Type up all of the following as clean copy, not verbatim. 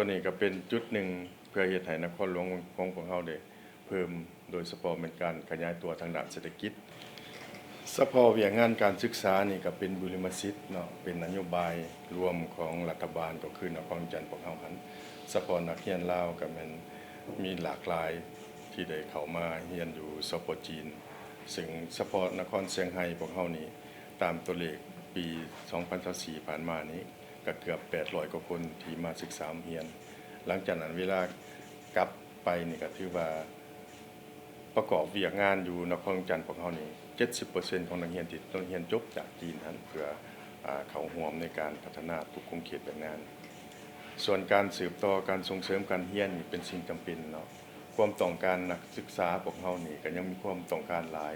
ตัวนี้ก็เป็นจุดหนึ่งเพื่อเฮ็ดให้นครหลวงของพวกเราได้เพิ่มโดยเฉพาะเป็นการขยายตัวทางด้านเศรษฐกิจเฉพาะเวียกงานการศึกษานี่ก็เป็นบุรมสิทธิ์เนาะเป็นนโยบายรวมของรัฐบาลก็คือนครจันทร์พวกเราหันเฉพาะนักเรียนลาวก็แม่นมีหลากหลายที่ได้เข้ามาเรียนอยู่สปจีนซึ่งเฉพาะนครเซี่ยงไฮ้พวกเรานี่ตามตัวเลขปี2024ผ่านมานี้ก็เกือบ800กว่าคนที่มาศึกษาเรียนหลังจากนั้นเวลากลับไปนี่ก็ถือว่าประกอบเวียกงานอยู่นครจันทร์พวกเรานี่70% ของนักเรียนที่ต้องเรียนจบจากจีนนั้นเพื่อเข้าร่วมในการพัฒนาทุกกลุ่มเขตแรงงานส่วนการสืบต่อการส่งเสริมการเรียนนี่เป็นสิ่งจำเป็นเนาะความต้องการนักศึกษาพวกเรานี่ก็ยังมีความต้องการหลาย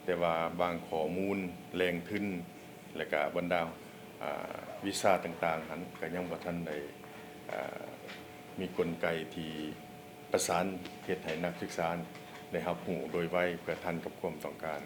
แต่ว่าบางข้อมูลแรงทุนและก็บรรดาวีซ่าต่างๆนั้นก็ยังบ่ทันได้มีกลไกที่ประสานเฮ็ดให้นักศึกษาได้รับรู้โดยไวเพื่อทันกับความต้องการ